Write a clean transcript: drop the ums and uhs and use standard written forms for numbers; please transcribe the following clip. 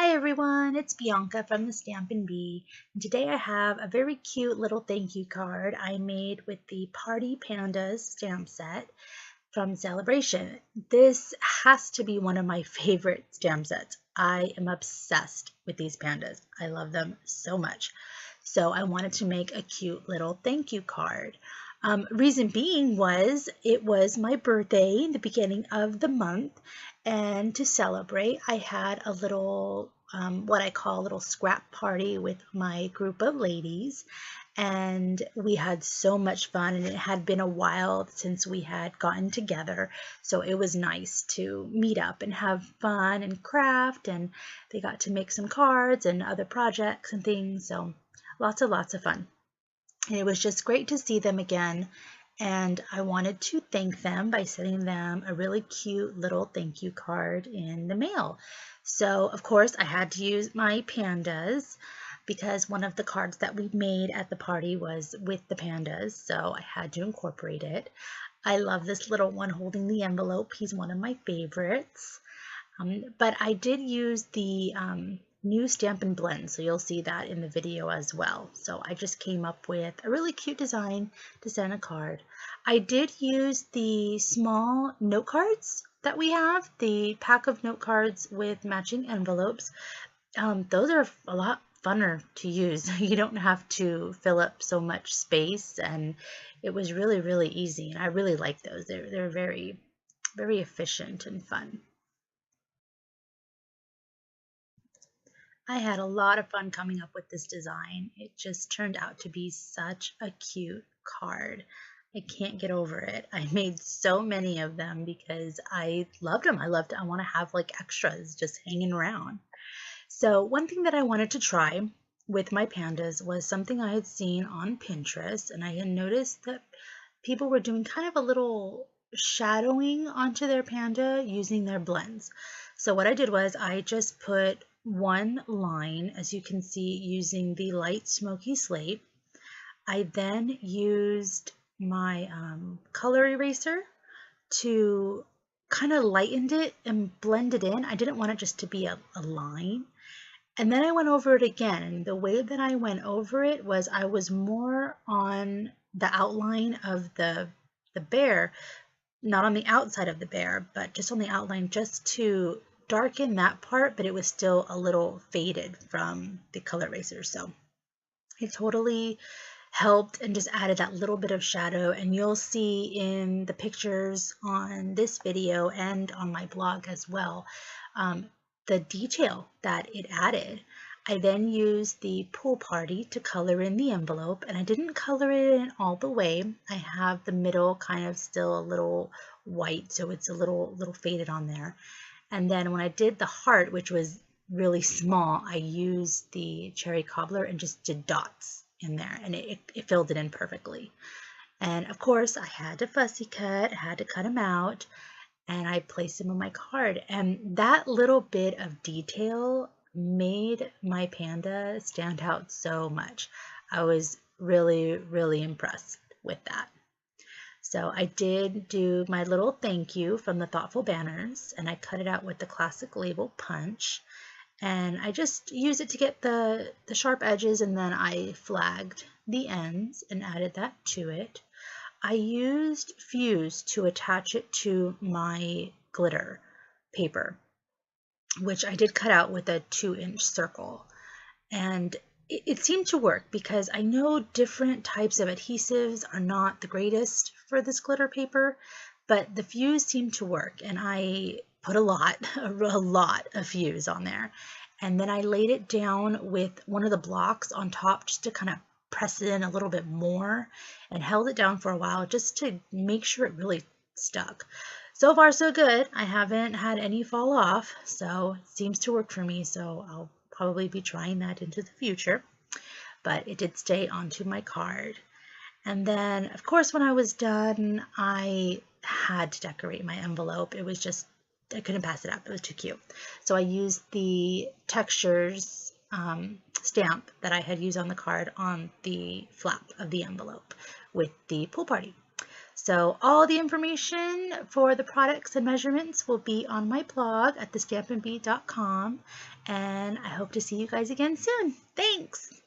Hi everyone, it's Bianca from the Stampin' Bee, and today I have a very cute little thank you card I made with the Party Pandas stamp set from Celebration. This has to be one of my favorite stamp sets. I am obsessed with these pandas. I love them so much. So I wanted to make a cute little thank you card. Reason being was it was my birthday in the beginning of the month, and to celebrate I had a little what I call a little scrap party with my group of ladies, and we had so much fun, and it had been a while since we had gotten together, so it was nice to meet up and have fun and craft, and they got to make some cards and other projects and things, so lots of fun. And it was just great to see them again, and I wanted to thank them by sending them a really cute little thank you card in the mail. So of course I had to use my pandas because one of the cards that we made at the party was with the pandas, so I had to incorporate it. I love this little one holding the envelope. He's one of my favorites. But I did use the new Stampin' blend, so you'll see that in the video as well. So I just came up with a really cute design to send a card. I did use the small note cards that we have, the pack of note cards with matching envelopes. Those are a lot funner to use. You don't have to fill up so much space, and it was really easy, and I really like those. They're very efficient and fun. I had a lot of fun coming up with this design. It just turned out to be such a cute card. I can't get over it. I made so many of them because I loved them. I want to have like extras just hanging around. So one thing that I wanted to try with my pandas was something I had seen on Pinterest, and I had noticed that people were doing kind of a little shadowing onto their panda using their blends. So what I did was I just put one line, as you can see, using the light smoky slate. I then used my color eraser to kind of lightened it and blend it in. I didn't want it just to be a line. And then I went over it again, and the way that I went over it was I was more on the outline of the bear, not on the outside of the bear, but just on the outline, just to darken that part, but it was still a little faded from the color eraser. So it totally helped and just added that little bit of shadow, and you'll see in the pictures on this video and on my blog as well the detail that it added. I then used the pool party to color in the envelope, and I didn't color it in all the way. I have the middle kind of still a little white, so it's a little faded on there. And then when I did the heart, which was really small, I used the cherry cobbler and just did dots in there, and it filled it in perfectly. And of course I had to fussy cut, I had to cut them out, and I placed them on my card. And that little bit of detail made my panda stand out so much. I was really impressed with that. So I did do my little thank you from the Thoughtful Banners, and I cut it out with the classic label punch, and I just used it to get the sharp edges, and then I flagged the ends and added that to it. I used fuse to attach it to my glitter paper, which I did cut out with a 2-inch circle, and it seemed to work because I know different types of adhesives are not the greatest for this glitter paper, but the fuse seemed to work, and I put a lot of fuse on there. And then I laid it down with one of the blocks on top just to kind of press it in a little bit more, and held it down for a while just to make sure it really stuck. So far so good. I haven't had any fall off, so it seems to work for me, so I'll probably be trying that into the future, but it did stay onto my card. And then of course when I was done, I had to decorate my envelope. It was just, I couldn't pass it up. It was too cute. So I used the textures stamp that I had used on the card on the flap of the envelope with the pool party. So all the information for the products and measurements will be on my blog at thestampinbee.com, and I hope to see you guys again soon. Thanks!